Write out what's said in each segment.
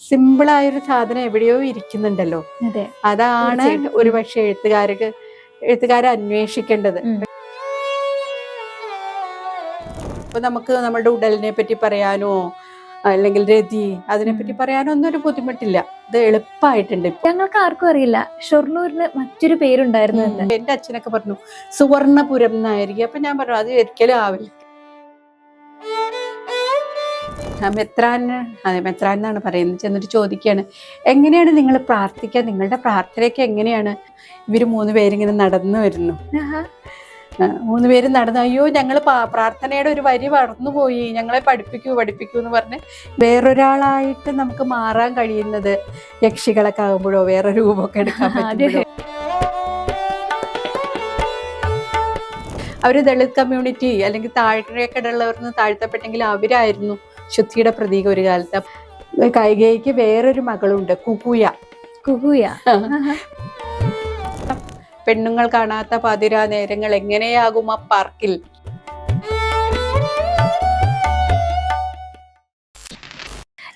സിമ്പിളായൊരു സാധനം എവിടെയോ ഇരിക്കുന്നുണ്ടല്ലോ. അതാണ് ഒരു പക്ഷെ എഴുത്തുകാരെ അന്വേഷിക്കേണ്ടത്. ഇപ്പൊ നമുക്ക് നമ്മുടെ ഉടലിനെ പറ്റി പറയാനോ അല്ലെങ്കിൽ രതി അതിനെപ്പറ്റി പറയാനോ ഒന്നും ഒരു ബുദ്ധിമുട്ടില്ല. ഇത് എളുപ്പമായിട്ടുണ്ട്. ഞങ്ങൾക്ക് ആർക്കും അറിയില്ല ഷൊർണൂരിന് മറ്റൊരു പേരുണ്ടായിരുന്നു. എന്റെ അച്ഛനൊക്കെ പറഞ്ഞു സുവർണപുരം എന്നായിരിക്കും. അപ്പൊ ഞാൻ പറഞ്ഞു അത് ഒരിക്കലും ആവില്ല. മെത്രാൻ എന്നാണ് പറയുന്നത്. ചെന്നിട്ട് ചോദിക്കുകയാണ്, എങ്ങനെയാണ് നിങ്ങൾ പ്രാർത്ഥിക്കുക, നിങ്ങളുടെ പ്രാർത്ഥനയൊക്കെ എങ്ങനെയാണ്? ഇവര് 3 പേരിങ്ങനെ നടന്നു വരുന്നു. 3 പേര് നടന്നു. അയ്യോ ഞങ്ങൾ പ്രാർത്ഥനയുടെ ഒരു വരി മറന്നുപോയി, ഞങ്ങളെ പഠിപ്പിക്കൂ എന്ന് പറഞ്ഞ് വേറൊരാളായിട്ട് നമുക്ക് മാറാൻ കഴിയുന്നത് യക്ഷികളൊക്കെ ആകുമ്പോഴോ വേറെ രൂപമൊക്കെ എടുക്കാൻ പറ്റുമ്പോഴോ. അവര് ദളിത് കമ്മ്യൂണിറ്റി അല്ലെങ്കിൽ താഴേക്കടയുള്ളവർന്ന് താഴ്ത്തപ്പെട്ടെങ്കിൽ അവരായിരുന്നു ശുദ്ധിയുടെ പ്രതീകം ഒരു കാലത്ത്. കൈകേയിക്ക് വേറൊരു മകളുണ്ട്, കുകുയ. പെണ്ണുങ്ങൾ കാണാത്ത പാതിരാ നേരങ്ങൾ എങ്ങനെയാകും ആ പാർക്കിൽ.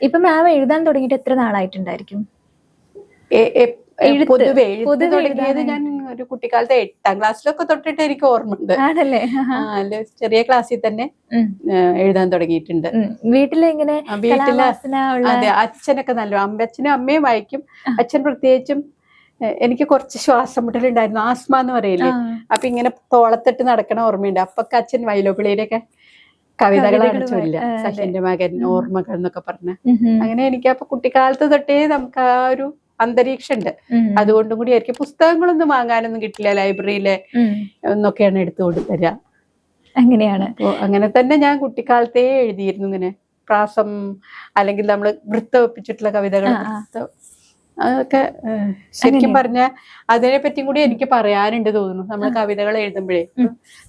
ഇപ്പൊ മാം എഴുതാൻ തുടങ്ങിയിട്ട് എത്ര നാളായിട്ടുണ്ടായിരിക്കും? പൊതുവെ തുടങ്ങിയത് ഞാൻ ഒരു കുട്ടിക്കാലത്തെ 8ാം ക്ലാസ്സിലൊക്കെ തൊട്ടിട്ട് എനിക്ക് ഓർമ്മയുണ്ട്. ചെറിയ ക്ലാസ്സിൽ തന്നെ എഴുതാൻ തുടങ്ങിയിട്ടുണ്ട്. വീട്ടില് അതെ, അച്ഛനൊക്കെ നല്ല അച്ഛനും അമ്മയും വായിക്കും. അച്ഛൻ പ്രത്യേകിച്ചും എനിക്ക് കുറച്ച് ശ്വാസം മുട്ടലുണ്ടായിരുന്നു, ആസ്മ എന്ന് പറയില്ലേ. അപ്പൊ ഇങ്ങനെ തോളത്തിട്ട് നടക്കണ ഓർമ്മയുണ്ട്. അപ്പൊക്കെ അച്ഛൻ വയലോപ്പിള്ളിയുടെയൊക്കെ കവിതകളാണ് ചൊല്ല, സഖിന്റെ മകൻ, ഓർമ്മകൾ എന്നൊക്കെ പറഞ്ഞ. അങ്ങനെ എനിക്ക് അപ്പൊ കുട്ടിക്കാലത്ത് തൊട്ടേ നമുക്ക് ആ ഒരു അന്തരീക്ഷം ഉണ്ട്. അതുകൊണ്ടും കൂടി ആയിരിക്കും. പുസ്തകങ്ങളൊന്നും വാങ്ങാനൊന്നും കിട്ടില്ല, ലൈബ്രറിയിലെ ഒന്നൊക്കെയാണ് എടുത്തു കൊടുത്തരാ. അങ്ങനെയാണ്. അങ്ങനെ തന്നെ ഞാൻ കുട്ടിക്കാലത്തേ എഴുതിയിരുന്നു. ഇങ്ങനെ പ്രാസം അല്ലെങ്കിൽ നമ്മള് വൃത്തം ഒപ്പിച്ചിട്ടുള്ള കവിതകൾ, അതൊക്കെ ശരിക്കും പറഞ്ഞ അതിനെ പറ്റിയും കൂടി എനിക്ക് പറയാനുണ്ട് തോന്നുന്നു. നമ്മൾ കവിതകൾ എഴുതുമ്പോഴേ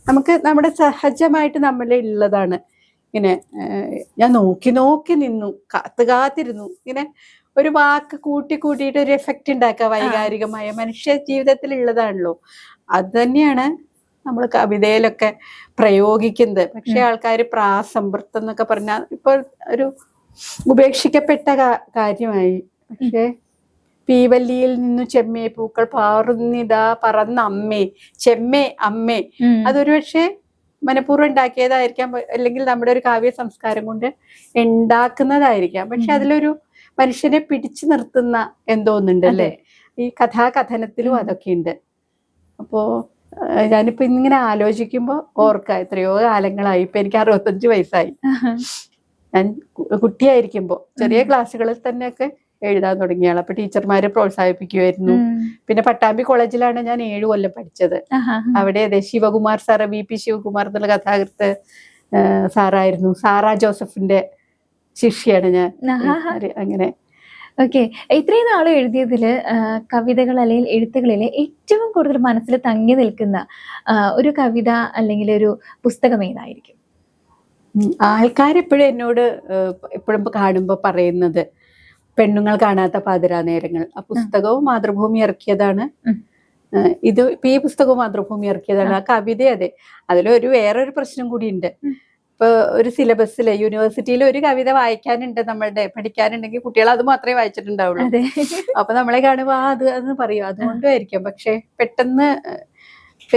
നമുക്ക് നമ്മുടെ സഹജമായിട്ട് നമ്മളെ ഉള്ളതാണ്. ഇങ്ങനെ ഞാൻ നോക്കി നിന്നു, കാത്തിരുന്നു. ഇങ്ങനെ ഒരു വാക്ക് കൂട്ടിയിട്ട് ഒരു എഫക്റ്റ് ഉണ്ടാക്കുക, വൈകാരികമായ മനുഷ്യ ജീവിതത്തിൽ ഉള്ളതാണല്ലോ. അത് തന്നെയാണ് നമ്മൾ കവിതയിലൊക്കെ പ്രയോഗിക്കുന്നത്. പക്ഷെ ആൾക്കാർ പ്രാസം വൃത്തം എന്നൊക്കെ പറഞ്ഞാൽ ഇപ്പോൾ ഒരു ഉപേക്ഷിക്കപ്പെട്ട കാര്യമായി. പക്ഷെ പീവല്ലിയിൽ നിന്നു ചെമ്മേ പൂക്കൾ പാറുന്നിതാ പറന്ന അമ്മേ, ചെമ്മേ അമ്മേ, അതൊരു പക്ഷേ മനഃപൂർവ്വം ഉണ്ടാക്കിയതായിരിക്കാം, അല്ലെങ്കിൽ നമ്മുടെ ഒരു കാവ്യ സംസ്കാരം കൊണ്ട് ഉണ്ടാക്കുന്നതായിരിക്കാം. പക്ഷെ അതിലൊരു മനുഷ്യനെ പിടിച്ചു നിർത്തുന്ന എന്തോന്നുണ്ട് അല്ലേ? ഈ കഥാകഥനത്തിലും അതൊക്കെ ഉണ്ട്. അപ്പോ ഞാനിപ്പോ ഇങ്ങനെ ആലോചിക്കുമ്പോ ഓർക്കാം, എത്രയോ കാലങ്ങളായി. ഇപ്പൊ എനിക്ക് 65 വയസ്സായി. ഞാൻ കുട്ടിയായിരിക്കുമ്പോ ചെറിയ ക്ലാസ്സുകളിൽ തന്നെയൊക്കെ എഴുതാൻ തുടങ്ങിയാണ്. അപ്പൊ ടീച്ചർമാരെ പ്രോത്സാഹിപ്പിക്കുമായിരുന്നു. പിന്നെ പട്ടാമ്പി കോളേജിലാണ് ഞാൻ 7 കൊല്ലം പഠിച്ചത്. അവിടെ അതെ ശിവകുമാർ സാറ്, VP ശിവകുമാർ എന്നുള്ള കഥാകൃത്ത് സാറായിരുന്നു. സാറാ ജോസഫിന്റെ ശിഷ്യാണ് ഞാൻ. അങ്ങനെ. ഓക്കെ, ഇത്രയും നാളും എഴുതിയതില് കവിതകൾ അല്ലെങ്കിൽ എഴുത്തുകളില് ഏറ്റവും കൂടുതൽ മനസ്സിൽ തങ്ങി നിൽക്കുന്ന ഒരു കവിത അല്ലെങ്കിൽ ഒരു പുസ്തകം ഏതായിരിക്കും? ആൾക്കാരെപ്പോഴും എന്നോട് എപ്പോഴും കാണുമ്പോ പറയുന്നത് പെണ്ണുങ്ങൾ കാണാത്ത പാതിരാ നേരങ്ങൾ. ആ പുസ്തകവും മാതൃഭൂമി ഇറക്കിയതാണ്. ഇത് ഇപ്പൊ ഈ പുസ്തകവും മാതൃഭൂമി ഇറക്കിയതാണ്. ആ കവിത അതെ. അതിലൊരു വേറൊരു പ്രശ്നം കൂടി ഉണ്ട്. ഇപ്പൊ ഒരു സിലബസില് യൂണിവേഴ്സിറ്റിയിൽ ഒരു കവിത വായിക്കാനുണ്ട്, നമ്മളുടെ പഠിക്കാനുണ്ടെങ്കിൽ കുട്ടികൾ അത് മാത്രമേ വായിച്ചിട്ടുണ്ടാവുള്ളൂ. അപ്പൊ നമ്മളെ കാണുമ്പോ അതെന്ന് പറയും. അതുകൊണ്ടായിരിക്കും. പക്ഷെ പെട്ടെന്ന്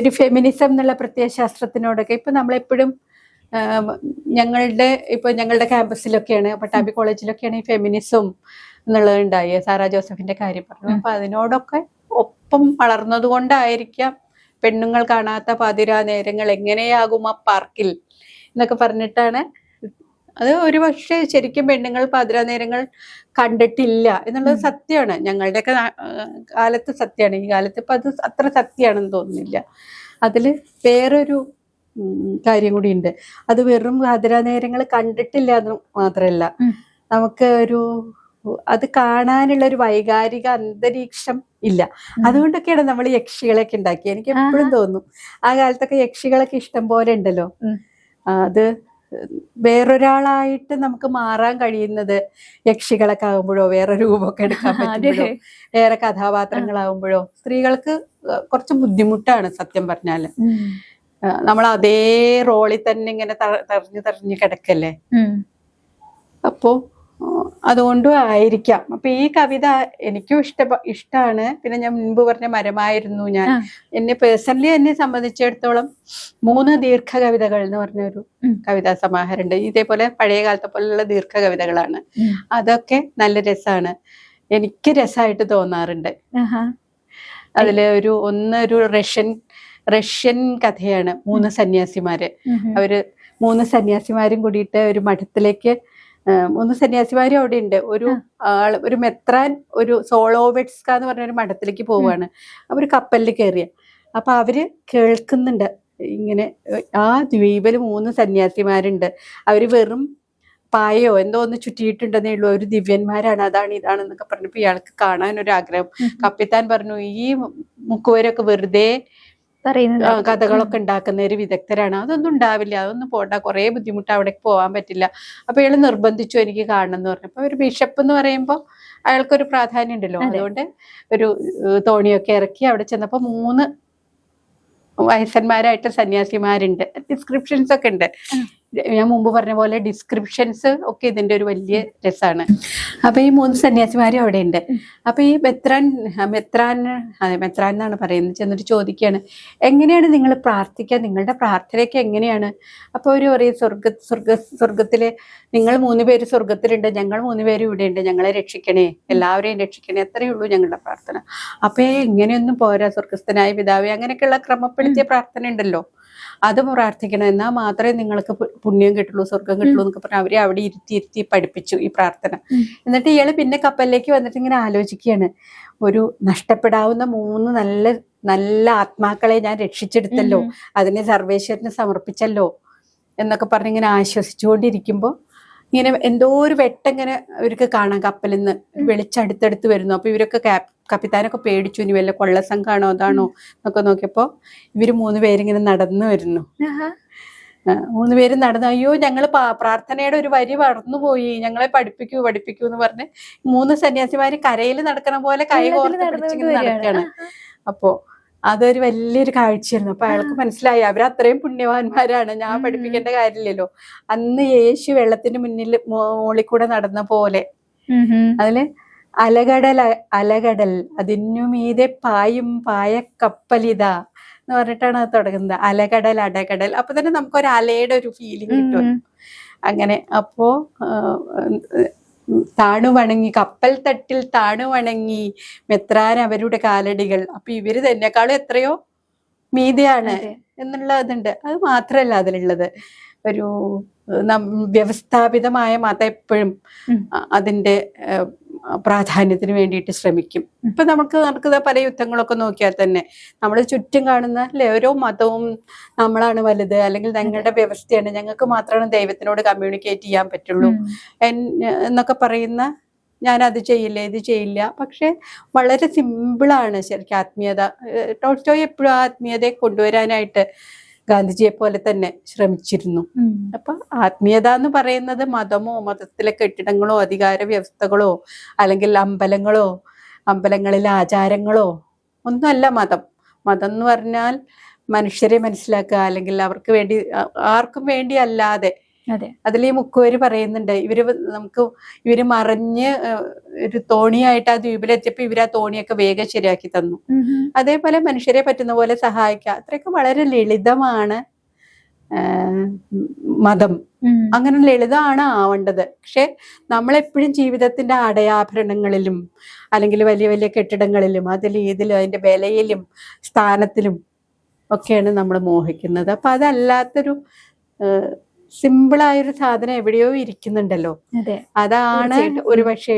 ഒരു ഫെമിനിസം എന്നുള്ള പ്രത്യയശാസ്ത്രത്തിനോടൊക്കെ ഇപ്പൊ നമ്മളെപ്പോഴും ഞങ്ങളുടെ ക്യാമ്പസിലൊക്കെയാണ്, പട്ടാമ്പി കോളേജിലൊക്കെയാണ് ഈ ഫെമിനിസം എന്നുള്ളത് ഉണ്ടായി. സാറാ ജോസഫിന്റെ കാര്യം പറഞ്ഞു. അപ്പൊ അതിനോടൊക്കെ ഒപ്പം വളർന്നത് കൊണ്ടായിരിക്കാം പെണ്ണുങ്ങൾ കാണാത്ത പാതിരാ നേരങ്ങൾ എങ്ങനെയാകും ആ പാർക്കിൽ എന്നൊക്കെ പറഞ്ഞിട്ടാണ്. അത് ഒരു പക്ഷേ ശരിക്കും പെണ്ണുങ്ങൾ പാതിരാ നേരങ്ങൾ കണ്ടിട്ടില്ല എന്നുള്ളത് സത്യമാണ്. ഞങ്ങളുടെയൊക്കെ കാലത്ത് സത്യമാണ്. ഈ കാലത്ത് ഇപ്പൊ അത് അത്ര സത്യമാണെന്ന് തോന്നുന്നില്ല. അതില് വേറൊരു കാര്യം കൂടി ഉണ്ട്. അത് വെറും പാതിരാ നേരങ്ങൾ കണ്ടിട്ടില്ല എന്ന് മാത്രമല്ല, നമുക്ക് അത് കാണാനുള്ള ഒരു വൈകാരിക അന്തരീക്ഷം ഇല്ല. അതുകൊണ്ടൊക്കെയാണ് നമ്മൾ യക്ഷികളൊക്കെ ഉണ്ടാക്കിയത്. എനിക്ക് എപ്പോഴും തോന്നും ആ കാലത്തൊക്കെ യക്ഷികളൊക്കെ ഇഷ്ടം പോലെ ഉണ്ടല്ലോ. അത് വേറൊരാളായിട്ട് നമുക്ക് മാറാൻ കഴിയുന്നത് യക്ഷികളൊക്കെ ആകുമ്പോഴോ വേറെ രൂപമൊക്കെ എടുക്കാൻ പറ്റുമ്പോഴോ വേറെ കഥാപാത്രങ്ങളാകുമ്പോഴോ സ്ത്രീകൾക്ക് കുറച്ച് ബുദ്ധിമുട്ടാണ് സത്യം പറഞ്ഞാല്. നമ്മൾ അതേ റോളിൽ തന്നെ ഇങ്ങനെ തെരഞ്ഞു കിടക്കല്ലേ. അപ്പോ അതുകൊണ്ടും ആയിരിക്കാം. അപ്പൊ ഈ കവിത എനിക്കും ഇഷ്ടമാണ്. പിന്നെ ഞാൻ മുൻപ് പറഞ്ഞ മരമായിരുന്നു ഞാൻ. എന്നെ സംബന്ധിച്ചിടത്തോളം 3 ദീർഘ കവിതകൾ എന്ന് പറഞ്ഞൊരു കവിതാ സമാഹാരമുണ്ട്. ഇതേപോലെ പഴയ കാലത്തെ പോലുള്ള ദീർഘ കവിതകളാണ്. അതൊക്കെ നല്ല രസമാണ്, എനിക്ക് രസമായിട്ട് തോന്നാറുണ്ട്. അതില് ഒരു റഷ്യൻ കഥയാണ്. 3 സന്യാസിമാര്, അവര് 3 സന്യാസിമാരും കൂടിയിട്ട് ഒരു മഠത്തിലേക്ക് 3 സന്യാസിമാരും അവിടെ ഉണ്ട്. ഒരു മെത്രാൻ ഒരു സോളോവെറ്റ്സ്ക എന്ന് പറഞ്ഞ ഒരു മഠത്തിലേക്ക് പോവാണ്. അവര് കപ്പലിൽ കയറിയ. അപ്പൊ അവര് കേൾക്കുന്നുണ്ട് ഇങ്ങനെ ആ ദ്വീപില് 3 സന്യാസിമാരുണ്ട്. അവര് വെറും പായോ എന്തോ ഒന്ന് ചുറ്റിയിട്ടുണ്ടെന്നേ ഉള്ളൂ, ഒരു ദിവ്യന്മാരാണ്, അതാണ് ഇതാണെന്നൊക്കെ പറഞ്ഞപ്പോ ഇയാൾക്ക് കാണാൻ ഒരു ആഗ്രഹം. കപ്പിത്താൻ പറഞ്ഞു, ഈ മുക്കുവരൊക്കെ വെറുതെ കഥകളൊക്കെ ഉണ്ടാക്കുന്ന ഒരു വിദഗ്ധരാണ്, അതൊന്നും ഉണ്ടാവില്ല, അതൊന്നും പോണ്ട, കുറെ ബുദ്ധിമുട്ട്, അവിടേക്ക് പോകാൻ പറ്റില്ല. അപ്പൊ ഇയാള് നിർബന്ധിച്ചു എനിക്ക് കാണണം എന്ന് പറഞ്ഞപ്പോ ഒരു ബിഷപ്പ് എന്ന് പറയുമ്പോൾ അയാൾക്കൊരു പ്രാധാന്യം ഉണ്ടല്ലോ, അതുകൊണ്ട് ഒരു തോണിയൊക്കെ ഇറക്കി അവിടെ ചെന്നപ്പോ 3 വയസ്സന്മാരായിട്ട് സന്യാസിമാരുണ്ട്. ഡിസ്ക്രിപ്ഷൻസ് ഒക്കെ ഉണ്ട്. ഞാൻ മുമ്പ് പറഞ്ഞ പോലെ ഡിസ്ക്രിപ്ഷൻസ് ഒക്കെ ഇതിന്റെ ഒരു വലിയ രസമാണ്. അപ്പൊ ഈ 3 സന്യാസിമാരും അവിടെ ഉണ്ട്. അപ്പൊ ഈ മെത്രാൻ എന്നാണ് പറയുന്നത്, ചെന്നിട്ട് ചോദിക്കുകയാണ്, എങ്ങനെയാണ് നിങ്ങൾ പ്രാർത്ഥിക്കുക, നിങ്ങളുടെ പ്രാർത്ഥനയൊക്കെ എങ്ങനെയാണ്? അപ്പൊ അവര് പറയും, സ്വർഗത്തില് നിങ്ങൾ 3 പേര് സ്വർഗത്തിലുണ്ട്, ഞങ്ങൾ 3 പേരും ഇവിടെ ഉണ്ട്, ഞങ്ങളെ രക്ഷിക്കണേ, എല്ലാവരെയും രക്ഷിക്കണേ, അത്രയേ ഉള്ളൂ ഞങ്ങളുടെ പ്രാർത്ഥന. അപ്പൊ ഇങ്ങനെയൊന്നും പോരാ, സ്വർഗസ്ഥനായ പിതാവേ, അങ്ങനെയൊക്കെയുള്ള ക്രമപ്പെടുത്തിയ പ്രാർത്ഥന ഉണ്ടല്ലോ, അത് പ്രാർത്ഥിക്കണം, എന്നാൽ മാത്രമേ നിങ്ങൾക്ക് പുണ്യം കിട്ടുള്ളൂ, സ്വർഗം കിട്ടുള്ളൂ എന്നൊക്കെ പറഞ്ഞാൽ അവരെ അവിടെ ഇരുത്തി പഠിപ്പിച്ചു ഈ പ്രാർത്ഥന. എന്നിട്ട് ഇയാള് പിന്നെ കപ്പലിലേക്ക് വന്നിട്ട് ഇങ്ങനെ ആലോചിക്കുകയാണ്, ഒരു നഷ്ടപ്പെടാവുന്ന 3 നല്ല നല്ല ആത്മാക്കളെ ഞാൻ രക്ഷിച്ചെടുത്തല്ലോ, അതിനെ സർവേശ്വരന് സമർപ്പിച്ചല്ലോ എന്നൊക്കെ പറഞ്ഞ് ഇങ്ങനെ ആശ്വസിച്ചുകൊണ്ടിരിക്കുമ്പോ ഇങ്ങനെ എന്തോ ഒരു വെട്ടങ്ങനെ ഇവർക്ക് കാണാം, കപ്പലിൽ നിന്ന് വെളിച്ചടുത്തടുത്ത് വരുന്നു. അപ്പൊ ഇവരൊക്കെ കപ്പിത്താനൊക്കെ പേടിച്ചു, ഇനി വല്ല കൊള്ളസംഘാണോ അതാണോ എന്നൊക്കെ നോക്കിയപ്പോ ഇവര് 3 പേരിങ്ങനെ നടന്നു വരുന്നു. 3 പേര് നടന്നു, അയ്യോ ഞങ്ങള് പ്രാർത്ഥനയുടെ ഒരു വരി മറന്നുപോയി, ഞങ്ങളെ പഠിപ്പിക്കൂ എന്ന് പറഞ്ഞ് 3 സന്യാസിമാര് കരയിൽ നടക്കണ പോലെ കൈ കോർത്ത് പിടിച്ചിങ്ങനെ നടക്കാണ്. അപ്പോ അതൊരു വലിയൊരു കാഴ്ചയായിരുന്നു. അപ്പൊ അയാൾക്ക് മനസ്സിലായി അവര് അത്രയും പുണ്യവാന്മാരാണ്, ഞാൻ പഠിപ്പിക്കേണ്ട കാര്യമില്ലല്ലോ. അന്ന് യേശു വെള്ളത്തിന്റെ മുകളിൽ കൂടെ നടന്ന പോലെ അതില് അലകടൽ അതിനു മീതെ പായ കപ്പലിതാ എന്ന് പറഞ്ഞിട്ടാണ് അത് തുടങ്ങുന്നത്. അടകടൽ. അപ്പൊ തന്നെ നമുക്കൊരു അലയുടെ ഒരു ഫീലിംഗ് കിട്ടും. അങ്ങനെ അപ്പോ താണുവണങ്ങി, കപ്പൽ തട്ടിൽ താണുവണങ്ങി മെത്രാൻ അവരുടെ കാലടികൾ. അപ്പൊ ഇവര് തന്നെക്കാളും എത്രയോ മീതെയാണ് എന്നുള്ള ഇതുണ്ട്. അത് മാത്രല്ല അതിലുള്ളത്, ഒരു വ്യവസ്ഥാപിതമായ മതം എപ്പോഴും അതിന്റെ പ്രാധാന്യത്തിന് വേണ്ടിയിട്ട് ശ്രമിക്കും. ഇപ്പൊ നമുക്ക് നടക്കുന്ന പല യുദ്ധങ്ങളൊക്കെ നോക്കിയാൽ തന്നെ നമ്മൾ ചുറ്റും കാണുന്ന അല്ലെ, ഓരോ മതവും നമ്മളാണ് വലുത്, അല്ലെങ്കിൽ ഞങ്ങളുടെ വ്യവസ്ഥയാണ്, ഞങ്ങൾക്ക് മാത്രമാണ് ദൈവത്തിനോട് കമ്മ്യൂണിക്കേറ്റ് ചെയ്യാൻ പറ്റുള്ളൂ എന്നൊക്കെ പറയുന്ന, ഞാൻ അത് ചെയ്യില്ല ഇത് ചെയ്യില്ല. പക്ഷെ വളരെ സിമ്പിളാണ് ശരിക്കും ആത്മീയത. ടോൾസ്റ്റോയ് എപ്പോഴും ആത്മീയതയെ കൊണ്ടുവരാനായിട്ട് ഗാന്ധിജിയെ പോലെ തന്നെ ശ്രമിച്ചിരുന്നു. അപ്പൊ ആത്മീയത എന്ന് പറയുന്നത് മതമോ മതത്തിലെ കെട്ടിടങ്ങളോ അധികാര വ്യവസ്ഥകളോ അല്ലെങ്കിൽ അമ്പലങ്ങളിലെ ആചാരങ്ങളോ ഒന്നുമല്ല മതം. മതം എന്ന് പറഞ്ഞാൽ മനുഷ്യരെ മനസ്സിലാക്കുക, അല്ലെങ്കിൽ അവർക്ക് വേണ്ടി ആർക്കും വേണ്ടി അല്ലാതെ. അതിൽ ഈ മുക്കുവര് പറയുന്നുണ്ട്, ഇവര് മറിഞ്ഞ് ഒരു തോണിയായിട്ട് ആ ദ്വീപിലെത്തിയപ്പോ ഇവര് ആ തോണിയൊക്കെ വേഗം ശരിയാക്കി തന്നു. അതേപോലെ മനുഷ്യരെ പറ്റുന്ന പോലെ സഹായിക്കുക, അത്രയൊക്കെ വളരെ ലളിതമാണ് മതം. അങ്ങനെ ലളിതമാണ് ആവേണ്ടത്. പക്ഷെ നമ്മളെപ്പോഴും ജീവിതത്തിന്റെ ആടയാഭരണങ്ങളിലും അല്ലെങ്കിൽ വലിയ വലിയ കെട്ടിടങ്ങളിലും ഇതിലും അതിന്റെ വിലയിലും സ്ഥാനത്തിലും ഒക്കെയാണ് നമ്മൾ മോഹിക്കുന്നത്. അപ്പൊ അതല്ലാത്തൊരു സിമ്പിളായൊരു സാധനം എവിടെയോ ഇരിക്കുന്നുണ്ടല്ലോ, അതാണ് ഒരുപക്ഷെ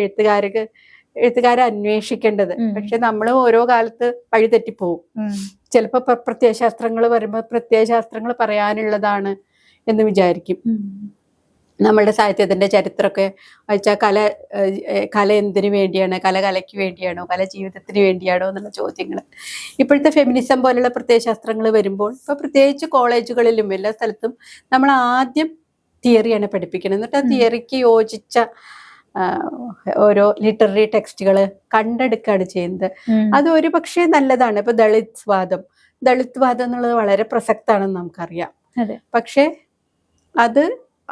എഴുത്തുകാരെ അന്വേഷിക്കേണ്ടത്. പക്ഷെ നമ്മൾ ഓരോ കാലത്ത് വഴിതെറ്റിപ്പോവും. ചിലപ്പോ പ്രത്യയശാസ്ത്രങ്ങൾ വരുമ്പോ പ്രത്യയശാസ്ത്രങ്ങൾ പറയാനുള്ളതാണ് എന്ന് വിചാരിക്കും. നമ്മളുടെ സാഹിത്യത്തിന്റെ ചരിത്രമൊക്കെ വായിച്ചാൽ കല എന്തിനു വേണ്ടിയാണ്, കലയ്ക്ക് വേണ്ടിയാണോ, കല ജീവിതത്തിന് വേണ്ടിയാണോ എന്നുള്ള ചോദ്യങ്ങൾ. ഇപ്പോഴത്തെ ഫെമിനിസം പോലുള്ള പ്രത്യയശാസ്ത്രങ്ങൾ വരുമ്പോൾ ഇപ്പൊ പ്രത്യേകിച്ച് കോളേജുകളിലും എല്ലാ സ്ഥലത്തും നമ്മൾ ആദ്യം തിയറിയാണ് പഠിപ്പിക്കുന്നത്. എന്നിട്ട് ആ തിയറിക്ക് യോജിച്ച ഓരോ ലിറ്റററി ടെക്സ്റ്റുകൾ കണ്ടെടുക്കുകയാണ് ചെയ്യുന്നത്. അത് ഒരു പക്ഷേ നല്ലതാണ്. ഇപ്പൊ ദളിത് വാദം എന്നുള്ളത് വളരെ പ്രസക്താണെന്ന് നമുക്കറിയാം. പക്ഷെ അത്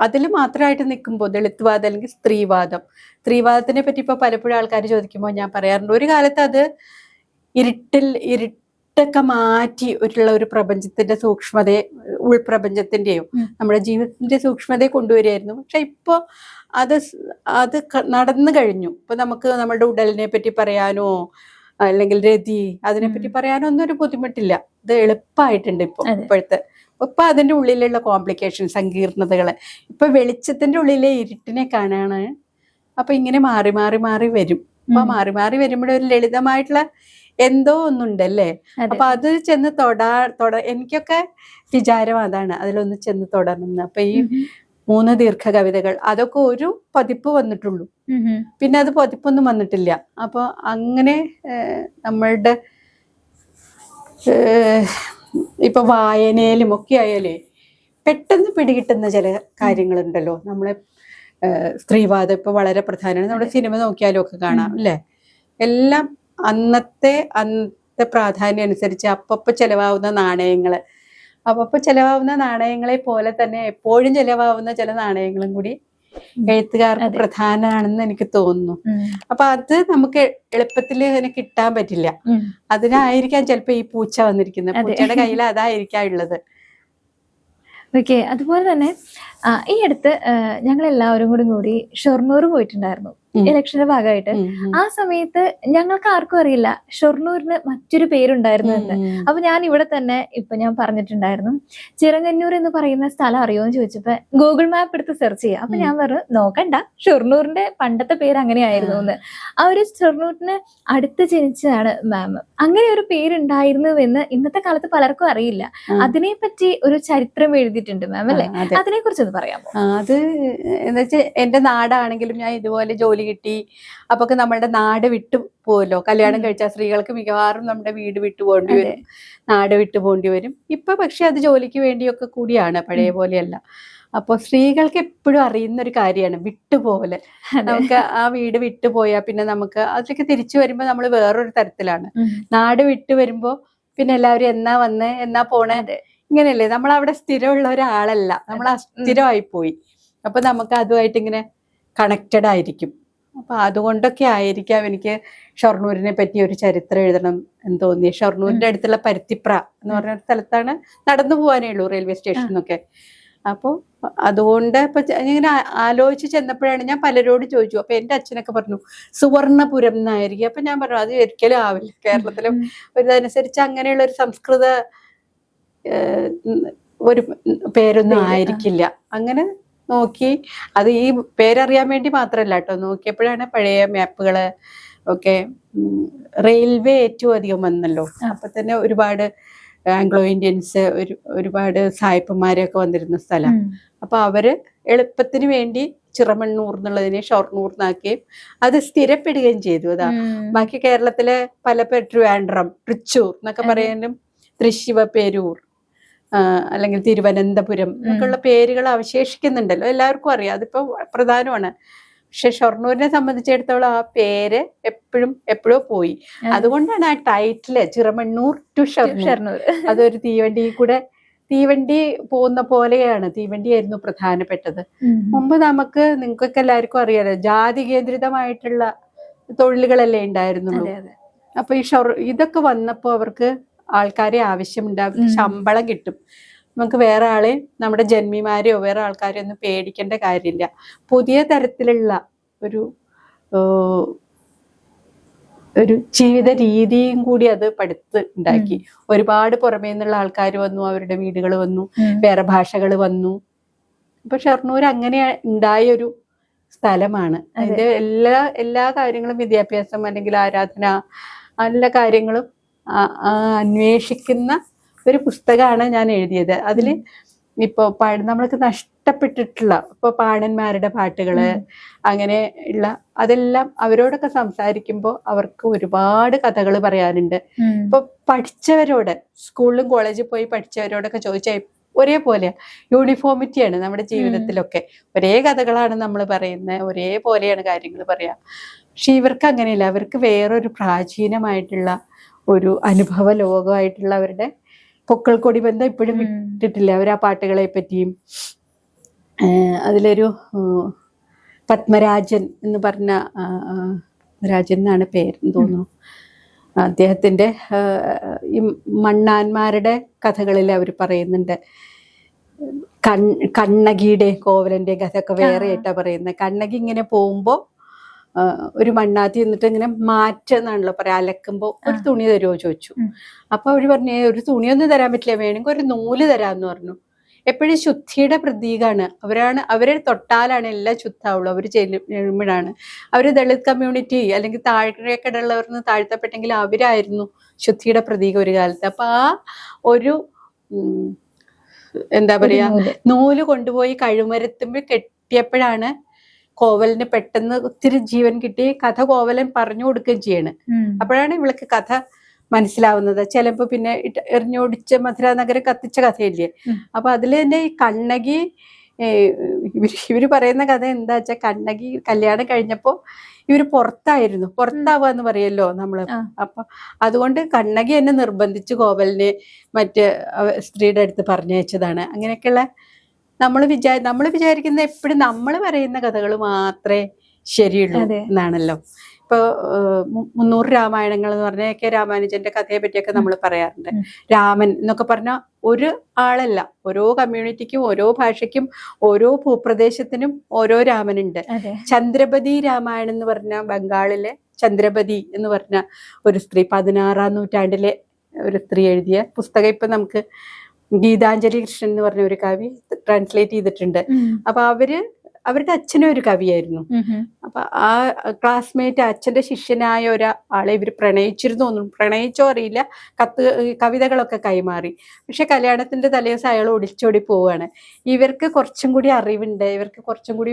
അതിൽ മാത്രമായിട്ട് നിൽക്കുമ്പോൾ ദളിത്വാദം അല്ലെങ്കിൽ സ്ത്രീവാദത്തിനെ പറ്റി ഇപ്പൊ പലപ്പോഴും ആൾക്കാർ ചോദിക്കുമ്പോൾ ഞാൻ പറയാറുണ്ട്, ഒരു കാലത്ത് അത് ഇരുട്ടൊക്കെ മാറ്റി ഒരു പ്രപഞ്ചത്തിന്റെ സൂക്ഷ്മതയെ, ഉൾപ്രപഞ്ചത്തിന്റെയും നമ്മുടെ ജീവിതത്തിന്റെ സൂക്ഷ്മതയെ കൊണ്ടുവരികയായിരുന്നു. പക്ഷെ ഇപ്പൊ അത് നടന്നു കഴിഞ്ഞു. ഇപ്പൊ നമുക്ക് നമ്മുടെ ഉടലിനെ പറ്റി പറയാനോ അല്ലെങ്കിൽ രതി അതിനെപ്പറ്റി പറയാനോ ഒന്നും ഒരു ബുദ്ധിമുട്ടില്ല. ഇത് എളുപ്പമായിട്ടുണ്ട് ഇപ്പോഴത്തെ. ഇപ്പൊ അതിന്റെ ഉള്ളിലുള്ള കോംപ്ലിക്കേഷൻ, സങ്കീർണതകള്, ഇപ്പൊ വെളിച്ചത്തിന്റെ ഉള്ളിലെ ഇരുട്ടിനെ കാണാണ്. അപ്പൊ ഇങ്ങനെ മാറി മാറി മാറി വരും. അപ്പൊ മാറി മാറി വരുമ്പോഴേ ഒരു ലളിതമായിട്ടുള്ള എന്തോ ഒന്നുണ്ടല്ലേ. അപ്പൊ അത് ചെന്ന് എനിക്കൊക്കെ വിചാരം അതാണ്, അതിലൊന്ന് ചെന്ന് തൊടണം. അപ്പൊ ഈ 3 ദീർഘ കവിതകൾ അതൊക്കെ ഒരു പതിപ്പ് വന്നിട്ടുള്ളൂ, പിന്നെ അത് പതിപ്പൊന്നും വന്നിട്ടില്ല. അപ്പൊ അങ്ങനെ നമ്മളുടെ ഇപ്പൊ വായനയിലും ഒക്കെ ആയാലേ പെട്ടെന്ന് പിടികിട്ടുന്ന ചില കാര്യങ്ങളുണ്ടല്ലോ. നമ്മളെ സ്ത്രീവാദം ഇപ്പൊ വളരെ പ്രധാനമാണ്. നമ്മുടെ സിനിമ നോക്കിയാലും ഒക്കെ കാണാം അല്ലെ. എല്ലാം അന്നത്തെ പ്രാധാന്യം അനുസരിച്ച് അപ്പപ്പോ ചെലവാകുന്ന നാണയങ്ങള്, അപ്പൊ ചെലവാകുന്ന നാണയങ്ങളെ പോലെ തന്നെ എപ്പോഴും ചെലവാകുന്ന ചില നാണയങ്ങളും കൂടി എഴുത്തുകാർക്ക് പ്രധാനമാണെന്ന് എനിക്ക് തോന്നുന്നു. അപ്പൊ അത് നമുക്ക് എളുപ്പത്തിൽ അതിനെ കിട്ടാൻ പറ്റില്ല. അതിനായിരിക്കാം ചിലപ്പോ ഈ പൂച്ച വന്നിരിക്കുന്നത്. പൂച്ചയുടെ കയ്യിൽ അതായിരിക്കാം ഉള്ളത്. ഓക്കെ. അതുപോലെ തന്നെ ഈ അടുത്ത് ഞങ്ങൾ എല്ലാവരും കൂടി ഷൊർണൂർ പോയിട്ടുണ്ടായിരുന്നു ഇലക്ഷന്റെ ഭാഗമായിട്ട്. ആ സമയത്ത് ഞങ്ങൾക്ക് ആർക്കും അറിയില്ല ഷൊർണൂരിന് മറ്റൊരു പേരുണ്ടായിരുന്നു എന്ന്. അപ്പൊ ഞാൻ ഇവിടെ തന്നെ ഇപ്പൊ ഞാൻ പറഞ്ഞിട്ടുണ്ടായിരുന്നു, ചിറങ്ങന്നൂർ എന്ന് പറയുന്ന സ്ഥലം അറിയുമോ എന്ന് ചോദിച്ചപ്പോ ഗൂഗിൾ മാപ്പ് എടുത്ത് സെർച്ച് ചെയ്യാം. അപ്പൊ ഞാൻ പറഞ്ഞു നോക്കണ്ട, ഷൊർണൂറിന്റെ പണ്ടത്തെ പേര് അങ്ങനെയായിരുന്നു എന്ന്. ആ ഒരു ഷൊർണൂരിന് അടുത്ത് ജനിച്ചതാണ് മാം. അങ്ങനെ ഒരു പേരുണ്ടായിരുന്നുവെന്ന് ഇന്നത്തെ കാലത്ത് പലർക്കും അറിയില്ല. അതിനെപ്പറ്റി ഒരു ചരിത്രം എഴുതിയിട്ടുണ്ട് മാം അല്ലെ, അതിനെ കുറിച്ചൊന്ന് പറയാമോ? അത് എന്താ വെച്ചാൽ എന്റെ നാടാണെങ്കിലും ഞാൻ ഇതുപോലെ ജോലി കിട്ടി. അപ്പൊ നമ്മളുടെ നാട് വിട്ടു പോവല്ലോ. കല്യാണം കഴിച്ച സ്ത്രീകൾക്ക് മിക്കവാറും നമ്മുടെ വീട് വിട്ടു പോകേണ്ടി വരും, നാട് വിട്ടു പോകേണ്ടി വരും. ഇപ്പൊ പക്ഷെ അത് ജോലിക്ക് വേണ്ടിയൊക്കെ കൂടിയാണ്, പഴയ പോലെയല്ല. അപ്പൊ സ്ത്രീകൾക്ക് എപ്പോഴും അറിയുന്ന ഒരു കാര്യമാണ് വിട്ടുപോകല്. നമുക്ക് ആ വീട് വിട്ടുപോയാൽ പിന്നെ നമുക്ക് അതിലേക്ക് തിരിച്ചു വരുമ്പോ നമ്മൾ വേറൊരു തരത്തിലാണ്. നാട് വിട്ടു വരുമ്പോ പിന്നെ എല്ലാവരും എന്നാ വന്ന് എന്നാ പോണേ ഇങ്ങനെയല്ലേ. നമ്മൾ അവിടെ സ്ഥിരമുള്ള ഒരാളല്ല, നമ്മൾ അസ്ഥിരമായി പോയി. അപ്പൊ നമുക്ക് അതുമായിട്ട് ഇങ്ങനെ കണക്റ്റഡ് ആയിരിക്കും. അപ്പൊ അതുകൊണ്ടൊക്കെ ആയിരിക്കാം എനിക്ക് ഷൊർണൂരിനെ പറ്റി ഒരു ചരിത്രം എഴുതണം എന്ന് തോന്നി. ഷൊർണൂരിന്റെ അടുത്തുള്ള പരുത്തിപ്ര എന്ന് പറഞ്ഞ സ്ഥലത്താണ് നടന്നു പോകാനേ ഉള്ളൂ റെയിൽവേ സ്റ്റേഷനൊക്കെ. അപ്പോൾ അതുകൊണ്ട് ഇപ്പൊ ഇങ്ങനെ ആലോചിച്ച് ചെന്നപ്പോഴാണ് ഞാൻ പലരോട് ചോദിച്ചു. അപ്പൊ എന്റെ അച്ഛനൊക്കെ പറഞ്ഞു സുവർണപുരം എന്നായിരിക്കും. അപ്പൊ ഞാൻ പറഞ്ഞു അത് ഒരിക്കലും ആവില്ല, കേരളത്തിലും ഒരിതനുസരിച്ച് അങ്ങനെയുള്ള ഒരു സംസ്കൃത ഒരു പേരൊന്നും ആയിരിക്കില്ല. അങ്ങനെ നോക്കി, അത് ഈ പേരറിയാൻ വേണ്ടി മാത്രല്ല കേട്ടോ, നോക്കിയപ്പോഴാണ് പഴയ മാപ്പുകള് ഒക്കെ റെയിൽവേ ഏറ്റവും അധികം വന്നല്ലോ. അപ്പൊ തന്നെ ഒരുപാട് ആംഗ്ലോ ഇന്ത്യൻസ്, ഒരുപാട് സായിപ്പന്മാരൊക്കെ വന്നിരുന്ന സ്ഥലം. അപ്പൊ അവര് എളുപ്പത്തിന് വേണ്ടി ചിറമണ്ണൂർ എന്നുള്ളതിനെ ഷൊർണൂർന്നാക്കുകയും അത് സ്ഥിരപ്പെടുകയും ചെയ്തു. അതാ ബാക്കി കേരളത്തിലെ പല ട്രിവാൻഡ്രം, തൃശ്ശൂർ എന്നൊക്കെ പറയാനും തൃശ്ശിവ, പേരൂർ അല്ലെങ്കിൽ തിരുവനന്തപുരം എന്നൊക്കെയുള്ള പേരുകൾ അവശേഷിക്കുന്നുണ്ടല്ലോ, എല്ലാവർക്കും അറിയാം. അതിപ്പോ പ്രധാനമാണ്. പക്ഷെ ഷൊർണൂരിനെ സംബന്ധിച്ചിടത്തോളം ആ പേര് എപ്പോഴോ പോയി. അതുകൊണ്ടാണ് ആ ടൈറ്റില് ചിറമണ്ണൂർ ടു ഷൊർണൂർ. അതൊരു തീവണ്ടി പോകുന്ന പോലെയാണ്. തീവണ്ടിയായിരുന്നു പ്രധാനപ്പെട്ടത്. മുമ്പ് നിങ്ങൾക്കൊക്കെ എല്ലാവർക്കും അറിയാലോ, ജാതി കേന്ദ്രിതമായിട്ടുള്ള തൊഴിലുകളല്ലേ ഉണ്ടായിരുന്നുള്ളൂ. അപ്പൊ ഈ ഇതൊക്കെ വന്നപ്പോ അവർക്ക് ആൾക്കാരെ ആവശ്യമുണ്ട്, അവർക്ക് ശമ്പളം കിട്ടും. നമുക്ക് വേറെ ആളെ, നമ്മുടെ ജന്മിമാരെയോ വേറെ ആൾക്കാരെയോ ഒന്നും പേടിക്കേണ്ട കാര്യമില്ല. പുതിയ തരത്തിലുള്ള ഒരു ജീവിത രീതിയും കൂടി അത് ഉണ്ടാക്കി. ഒരുപാട് പുറമേ നിന്നുള്ള ആൾക്കാർ വന്നു, അവരുടെ വീടുകൾ വന്നു, വേറെ ഭാഷകൾ വന്നു. ഇപ്പൊ ഷൊർണൂർ അങ്ങനെ ഉണ്ടായൊരു സ്ഥലമാണ്. അതിന്റെ എല്ലാ കാര്യങ്ങളും, വിദ്യാഭ്യാസം അല്ലെങ്കിൽ ആരാധന, എല്ലാ കാര്യങ്ങളും അന്വേഷിക്കുന്ന ഒരു പുസ്തകമാണ് ഞാൻ എഴുതിയത്. അതിൽ ഇപ്പൊ നമ്മൾക്ക് നഷ്ടപ്പെട്ടിട്ടുള്ള ഇപ്പൊ പാണന്മാരുടെ പാട്ടുകള് അങ്ങനെ ഉള്ള അതെല്ലാം അവരോടൊക്കെ സംസാരിക്കുമ്പോൾ അവർക്ക് ഒരുപാട് കഥകൾ പറയാനുണ്ട്. ഇപ്പൊ പഠിച്ചവരോട്, സ്കൂളിലും കോളേജിൽ പോയി പഠിച്ചവരോടൊക്കെ ചോദിച്ചാൽ ഒരേപോലെ യൂണിഫോമിറ്റിയാണ് നമ്മുടെ ജീവിതത്തിലൊക്കെ. ഒരേ കഥകളാണ് നമ്മൾ പറയുന്നത്, ഒരേപോലെയാണ് കാര്യങ്ങൾ പറയാ. പക്ഷെ ഇവർക്ക് അങ്ങനെയല്ല. അവർക്ക് വേറൊരു പ്രാചീനമായിട്ടുള്ള ഒരു അനുഭവ ലോകമായിട്ടുള്ള അവരുടെ പൊക്കൾക്കൊടി ബന്ധം ഇപ്പോഴും വിട്ടിട്ടില്ല. അവർ ആ പാട്ടുകളെ പറ്റിയും അതിലൊരു പത്മരാജൻ എന്ന് പറഞ്ഞ രാജൻ എന്നാണ് പേരെന്ന് തോന്നുന്നു. അദ്ദേഹത്തിൻ്റെ ഈ മണ്ണാന്മാരുടെ കഥകളിൽ അവർ പറയുന്നുണ്ട്. കണ്ണകിയുടെ കോവലന്റെ കഥയൊക്കെ വേറെ ആയിട്ടാ പറയുന്നത്. കണ്ണകി ഇങ്ങനെ പോകുമ്പോൾ ഒരു മണ്ണാത്തി എന്നിട്ട് ഇങ്ങനെ മാറ്റെന്നാണല്ലോ പറയാ, അലക്കുമ്പോൾ ഒരു തുണി തരുമോ ചോദിച്ചു. അപ്പൊ അവര് പറഞ്ഞു ഒരു തുണിയൊന്നും തരാൻ പറ്റില്ല, വേണമെങ്കിൽ ഒരു നൂല് തരാന്ന് പറഞ്ഞു. എപ്പോഴും ശുദ്ധിയുടെ പ്രതീകമാണ്. അവരെ തൊട്ടാലാണ് എല്ലാം ശുദ്ധാവുള്ളൂ. അവർ ചെല്ലുമ്പോഴാണ്. അവര് ദളിത് കമ്മ്യൂണിറ്റി അല്ലെങ്കിൽ താഴേക്കടുള്ളവർന്ന് താഴ്ത്തപ്പെട്ടെങ്കിൽ അവരായിരുന്നു ശുദ്ധിയുടെ പ്രതീകം ഒരു കാലത്ത്. അപ്പൊ ആ ഒരു എന്താ പറയാ നൂല് കൊണ്ടുപോയി കഴുമരത്തുമ്പോൾ കെട്ടിയപ്പോഴാണ് കോവലിന് പെട്ടെന്ന് ഒത്തിരി ജീവൻ കിട്ടി. കഥ കോവലൻ പറഞ്ഞു കൊടുക്കുകയും ചെയ്യണ്. അപ്പോഴാണ് ഇവൾക്ക് കഥ മനസ്സിലാവുന്നത്. ചിലപ്പോ പിന്നെ എറിഞ്ഞോടിച്ച മധുരാനഗരം കത്തിച്ച കഥയില്ലേ, അപ്പൊ അതില് തന്നെ ഈ കണ്ണകി ഇവര് പറയുന്ന കഥ എന്താ വെച്ചാൽ, കണ്ണകി കല്യാണം കഴിഞ്ഞപ്പോ ഇവര് പുറത്താവാന്ന് പറയല്ലോ നമ്മള്. അപ്പൊ അതുകൊണ്ട് കണ്ണകി എന്നെ നിർബന്ധിച്ച് കോവലിനെ സ്ത്രീയുടെ അടുത്ത് പറഞ്ഞയച്ചതാണ്. അങ്ങനെയൊക്കെയുള്ള നമ്മൾ വിചാരിക്കുന്ന എപ്പോഴും നമ്മൾ പറയുന്ന കഥകൾ മാത്രമേ ശരിയുള്ളൂ എന്നാണല്ലോ. ഇപ്പൊ 300 രാമായണങ്ങൾ എന്ന് പറഞ്ഞ കെ രാമാനുജന്റെ കഥയെ പറ്റിയൊക്കെ നമ്മൾ പറയാറുണ്ട്. രാമൻ എന്നൊക്കെ പറഞ്ഞാൽ ഒരു ആളല്ല, ഓരോ കമ്മ്യൂണിറ്റിക്കും ഓരോ ഭാഷയ്ക്കും ഓരോ ഭൂപ്രദേശത്തിനും ഓരോ രാമനുണ്ട്. ചന്ദ്രപതി രാമായണം എന്ന് പറഞ്ഞ ബംഗാളിലെ ചന്ദ്രപതി എന്ന് പറഞ്ഞ ഒരു സ്ത്രീ 16-ാം നൂറ്റാണ്ടിലെ ഒരു സ്ത്രീ എഴുതിയ പുസ്തകം ഇപ്പൊ നമുക്ക് ഗീതാഞ്ജലി കൃഷ്ണൻ എന്ന് പറഞ്ഞ ഒരു കവി ട്രാൻസ്ലേറ്റ് ചെയ്തിട്ടുണ്ട്. അപ്പൊ അവരുടെ അച്ഛനും ഒരു കവിയായിരുന്നു. അപ്പൊ ആ ക്ലാസ്മേറ്റ് അച്ഛന്റെ ശിഷ്യനായ ഒരാളെ ഇവർ പ്രണയിച്ചോ അറിയില്ല, കവിതകളൊക്കെ കൈമാറി. പക്ഷെ കല്യാണത്തിന്റെ തലേദിവസം അയാൾ ഒളിച്ചോടി പോവാണ്. ഇവർക്ക് കുറച്ചും കൂടി അറിവുണ്ട്, ഇവർക്ക് കുറച്ചും കൂടി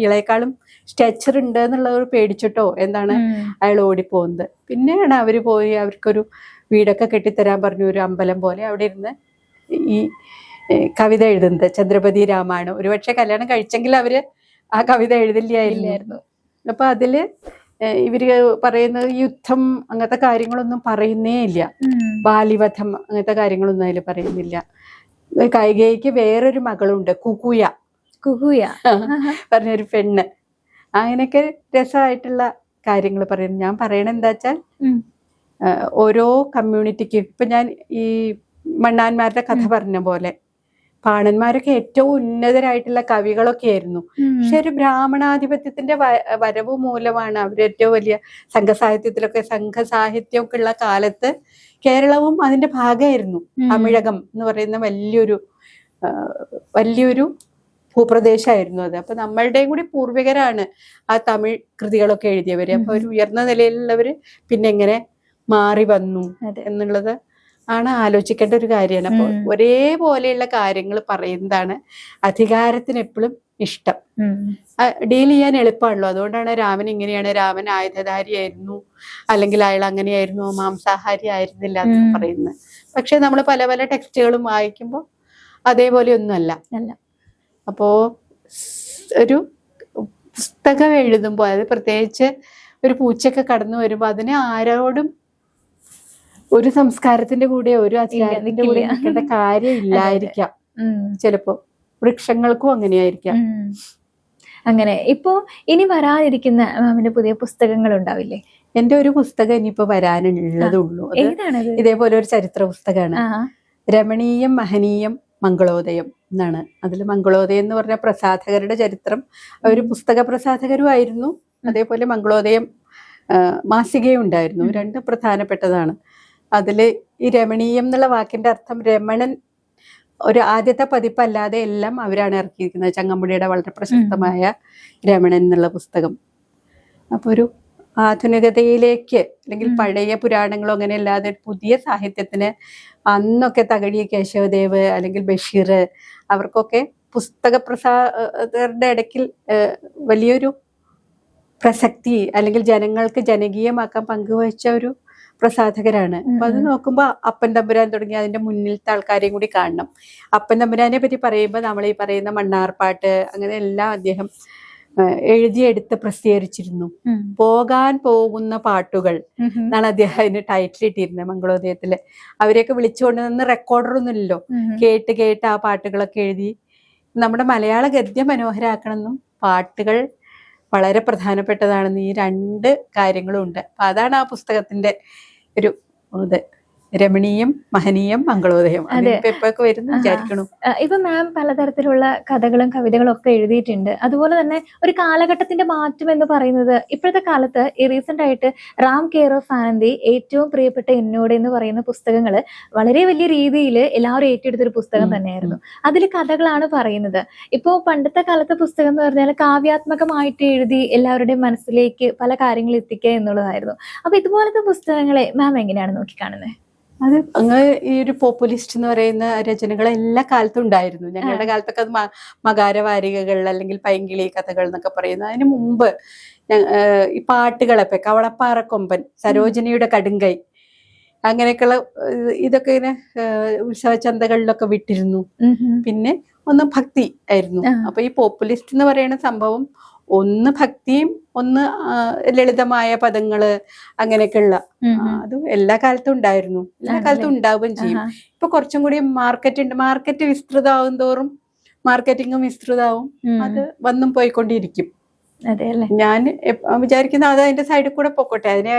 ഇളയേക്കാളും സ്റ്റാച്ചർ ഉണ്ട് എന്നുള്ളത് പേടിച്ചിട്ടോ എന്താണ് അയാൾ ഓടിപ്പോകുന്നത്. പിന്നെയാണ് അവര് പോയി അവർക്കൊരു വീടൊക്കെ കെട്ടിത്തരാൻ പറഞ്ഞു, ഒരു അമ്പലം പോലെ. അവിടെ ഇരുന്ന് ഈ കവിത എഴുതുന്നത് ചന്ദ്രപതി രാമായണം. ഒരുപക്ഷെ കല്യാണം കഴിച്ചെങ്കിൽ അവര് ആ കവിത എഴുതില്ലായിരുന്നു. അപ്പൊ അതില് ഇവര് പറയുന്നത് യുദ്ധം അങ്ങനത്തെ കാര്യങ്ങളൊന്നും പറയുന്നേ ഇല്ല, ബാലിവധം അങ്ങനത്തെ കാര്യങ്ങളൊന്നും അതിൽ പറയുന്നില്ല. കൈകേയിക്ക് വേറൊരു മകളുണ്ട്, കുകുയ പറഞ്ഞൊരു പെണ്ണ്. അങ്ങനെയൊക്കെ രസമായിട്ടുള്ള കാര്യങ്ങൾ പറയുന്നു. ഞാൻ പറയണത് എന്താ വെച്ചാൽ ഓരോ കമ്മ്യൂണിറ്റിക്കും ഇപ്പൊ ഞാൻ ഈ മണ്ണാന്മാരുടെ കഥ പറഞ്ഞ പോലെ പാണന്മാരൊക്കെ ഏറ്റവും ഉന്നതരായിട്ടുള്ള കവികളൊക്കെ ആയിരുന്നു. പക്ഷെ ഒരു ബ്രാഹ്മണാധിപത്യത്തിന്റെ വരവ് മൂലമാണ് അവർ ഏറ്റവും വലിയ സംഘസാഹിത്യമൊക്കെ ഉള്ള കാലത്ത് കേരളവും അതിന്റെ ഭാഗമായിരുന്നു. തമിഴകം എന്ന് പറയുന്ന വലിയൊരു ഭൂപ്രദേശമായിരുന്നു അത്. അപ്പൊ നമ്മളുടെയും കൂടി പൂർവികരാണ് ആ തമിഴ് കൃതികളൊക്കെ എഴുതിയവര്. അപ്പൊ ഒരു ഉയർന്ന നിലയിലുള്ളവര് പിന്നെ എങ്ങനെ മാറി വന്നു എന്നുള്ളത് ആണ് ആലോചിക്കേണ്ട ഒരു കാര്യമാണ്. അപ്പൊ ഒരേപോലെയുള്ള കാര്യങ്ങൾ പറയുന്നതാണ് അധികാരത്തിന് എപ്പോഴും ഇഷ്ടം. ഡീൽ ചെയ്യാൻ എളുപ്പമാണല്ലോ. അതുകൊണ്ടാണ് രാമൻ ഇങ്ങനെയാണ്, രാമൻ ആയുധധാരിയായിരുന്നു, അല്ലെങ്കിൽ അയാൾ അങ്ങനെയായിരുന്നു, മാംസാഹാരി ആയിരുന്നില്ല എന്ന് പറയുന്നത്. പക്ഷെ നമ്മൾ പല പല ടെക്സ്റ്റുകളും വായിക്കുമ്പോൾ അതേപോലെ ഒന്നുമല്ല. അപ്പോ ഒരു പുസ്തകം എഴുതുമ്പോൾ, അത് പ്രത്യേകിച്ച് ഒരു പൂച്ചയൊക്കെ കടന്നു വരുമ്പോൾ അതിനെ ആരോടും ഒരു സംസ്കാരത്തിന്റെ കൂടെ ഒരു അധികാരത്തിന്റെ കൂടെ നിൽക്കേണ്ട കാര്യം ഇല്ലായിരിക്കാം. ചിലപ്പോ വൃക്ഷങ്ങൾക്കും അങ്ങനെയായിരിക്കാം. അങ്ങനെ ഇപ്പോ ഇനി വരാനിരിക്കുന്ന മാമിന്റെ പുതിയ പുസ്തകങ്ങൾ ഉണ്ടാവില്ലേ? എന്റെ ഒരു പുസ്തകം ഇനിയിപ്പോ വരാനുള്ളതുള്ളൂ. ഇതേപോലെ ഒരു ചരിത്ര പുസ്തകമാണ്. രമണീയം മഹനീയം മംഗളോദയം എന്നാണ്. അതിൽ മംഗളോദയം എന്ന് പറഞ്ഞ പ്രസാധകരുടെ ചരിത്രം. ഒരു പുസ്തക പ്രസാധകരുമായിരുന്നു. അതേപോലെ മംഗളോദയം മാസികയും ഉണ്ടായിരുന്നു. രണ്ടും പ്രധാനപ്പെട്ടതാണ്. അതില് ഈ രമണീയം എന്നുള്ള വാക്കിന്റെ അർത്ഥം രമണൻ ഒരു ആദ്യത്തെ പതിപ്പല്ലാതെ എല്ലാം അവരാണ് ഇറക്കിയിരിക്കുന്നത്. ചങ്ങമ്പുഴിയുടെ വളരെ പ്രശസ്തമായ രമണൻ എന്നുള്ള പുസ്തകം. അപ്പൊ ഒരു ആധുനികതയിലേക്ക് അല്ലെങ്കിൽ പഴയ പുരാണങ്ങളോ അങ്ങനെ അല്ലാതെ പുതിയ സാഹിത്യത്തിന് അന്നൊക്കെ തകഴി കേശവദേവ് അല്ലെങ്കിൽ ബഷീർ അവർക്കൊക്കെ പുസ്തക പ്രസാധകരുടെ ഇടയ്ക്കിൽ വലിയൊരു പ്രസക്തി അല്ലെങ്കിൽ ജനങ്ങൾക്ക് ജനകീയമാക്കാൻ പങ്കുവച്ച ഒരു പ്രസാധകരാണ്. അപ്പൊ അത് നോക്കുമ്പോ അപ്പൻ തമ്പുരാൻ തുടങ്ങി അതിന്റെ മുന്നിലത്തെ ആൾക്കാരെയും കൂടി കാണണം. അപ്പൻ തമ്പുരാനെ പറ്റി പറയുമ്പോൾ നമ്മൾ ഈ പറയുന്ന മണ്ണാർപ്പാട്ട് അങ്ങനെ എല്ലാം അദ്ദേഹം എഴുതിയെടുത്ത് പ്രസിദ്ധീകരിച്ചിരുന്നു. പോകാൻ പോകുന്ന പാട്ടുകൾ എന്നാണ് അദ്ദേഹം അതിന് ടൈറ്റിൽ ഇട്ടിരുന്നത് മംഗളോദയത്തില്. അവരെയൊക്കെ വിളിച്ചുകൊണ്ട് നിന്ന് റെക്കോർഡറൊന്നും ഇല്ലല്ലോ, കേട്ട് ആ പാട്ടുകളൊക്കെ എഴുതി നമ്മുടെ മലയാള ഗദ്യം മനോഹരാക്കണമെന്നും പാട്ടുകൾ വളരെ പ്രധാനപ്പെട്ടതാണെന്ന് ഈ 2 കാര്യങ്ങളും ഉണ്ട്. അപ്പൊ അതാണ് ആ പുസ്തകത്തിന്റെ ഒരു ഇത്. രമണീയം, മഹനീയം, മംഗളോദയം. എപ്പോഴൊക്കെ വരുന്നു വിചാരിക്കണു. ഇപ്പൊ മാം പലതരത്തിലുള്ള കഥകളും കവിതകളും ഒക്കെ എഴുതിയിട്ടുണ്ട്. അതുപോലെ തന്നെ ഒരു കാലഘട്ടത്തിന്റെ മാറ്റം എന്ന് പറയുന്നത് ഇപ്പോഴത്തെ കാലത്ത് ഈ റീസെന്റ് ആയിട്ട് റാം കെയർ ഓഫ് ആനന്ദി, ഏറ്റവും പ്രിയപ്പെട്ട എന്നോട് എന്ന് പറയുന്ന പുസ്തകങ്ങള് വളരെ വലിയ രീതിയിൽ എല്ലാവരും ഏറ്റെടുത്തൊരു പുസ്തകം തന്നെയായിരുന്നു. അതിൽ കഥകളാണ് പറയുന്നത്. ഇപ്പോ പണ്ടത്തെ കാലത്തെ പുസ്തകം എന്ന് പറഞ്ഞാൽ കാവ്യാത്മകമായിട്ട് എഴുതി എല്ലാവരുടെയും മനസ്സിലേക്ക് പല കാര്യങ്ങൾ എത്തിക്കുക എന്നുള്ളതായിരുന്നു. അപ്പൊ ഇതുപോലത്തെ പുസ്തകങ്ങളെ മാം എങ്ങനെയാണ് നോക്കിക്കാണുന്നത്? അത് അങ്ങ് ഈ ഒരു പോപ്പുലിസ്റ്റ് എന്ന് പറയുന്ന രചനകൾ എല്ലാ കാലത്തും ഉണ്ടായിരുന്നു. ഞങ്ങളുടെ കാലത്തൊക്കെ അത് മകാരവാരികകൾ അല്ലെങ്കിൽ പൈങ്കിളി കഥകൾ എന്നൊക്കെ പറയുന്നത്. അതിന് മുമ്പ് ഈ പാട്ടുകളൊക്കെ കവളപ്പാറക്കൊമ്പൻ, സരോജിനിയുടെ കടുങ്കൈ, അങ്ങനെയൊക്കെയുള്ള ഇതൊക്കെ ഇങ്ങനെ ഉത്സവചന്തകളിലൊക്കെ വിട്ടിരുന്നു. പിന്നെ ഒന്ന് ഭക്തി ആയിരുന്നു. അപ്പൊ ഈ പോപ്പുലിസ്റ്റ് എന്ന് പറയുന്ന സംഭവം ഒന്ന് ഭക്തിയും ഒന്ന് ലളിതമായ പദങ്ങള് അങ്ങനെയൊക്കെയുള്ള അത് എല്ലാ കാലത്തും ഉണ്ടായിരുന്നു, എല്ലാ കാലത്തും ഉണ്ടാവുകയും ചെയ്യും. ഇപ്പൊ കുറച്ചും കൂടി മാർക്കറ്റ് വിസ്തൃതമാവും തോറും മാർക്കറ്റിംഗും വിസ്തൃതമാവും. അത് വന്നും പോയിക്കൊണ്ടിരിക്കും. ഞാൻ വിചാരിക്കുന്ന അത് അതിന്റെ സൈഡിൽ കൂടെ പൊക്കോട്ടെ. അതിനെ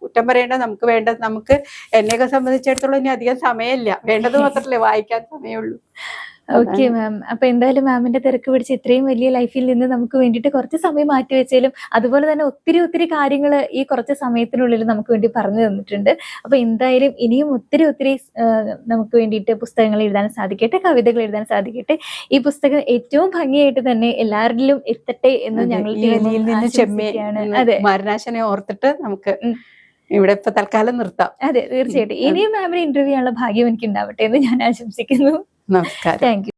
കുറ്റം പറയേണ്ട, നമുക്ക് വേണ്ടത്, നമുക്ക് എന്നെയൊക്കെ സംബന്ധിച്ചിടത്തോളം ഇനി അധികം സമയമില്ല. വേണ്ടത് മാത്രമല്ലേ വായിക്കാൻ സമയമുള്ളൂ. Okay ma'am. അപ്പൊ എന്തായാലും മാമിന്റെ തിരക്ക് പിടിച്ച് ഇത്രയും വലിയ ലൈഫിൽ നിന്ന് നമുക്ക് വേണ്ടിയിട്ട് കുറച്ച് സമയം മാറ്റി വെച്ചാലും അതുപോലെ തന്നെ ഒത്തിരി കാര്യങ്ങൾ ഈ കുറച്ച് സമയത്തിനുള്ളിൽ നമുക്ക് വേണ്ടി പറഞ്ഞു തന്നിട്ടുണ്ട്. അപ്പൊ എന്തായാലും ഇനിയും ഒത്തിരി നമുക്ക് വേണ്ടിയിട്ട് പുസ്തകങ്ങൾ എഴുതാൻ സാധിക്കട്ടെ, കവിതകൾ എഴുതാൻ സാധിക്കട്ടെ. ഈ പുസ്തകം ഏറ്റവും ഭംഗിയായിട്ട് തന്നെ എല്ലാവരിലും എത്തട്ടെ എന്ന് ഞങ്ങൾ അതെ മാരനാശനെ ഓർത്തിട്ട് നമുക്ക് ഇവിടെ ഇപ്പൊ തൽക്കാലം നിർത്താം. അതെ, തീർച്ചയായിട്ടും. ഇനിയും മാമിന് ഇന്റർവ്യൂ ചെയ്യാനുള്ള ഭാഗ്യം എനിക്ക് ഉണ്ടാവട്ടെ എന്ന് ഞാൻ ആശംസിക്കുന്നു. നമസ്കാരം. Thank you.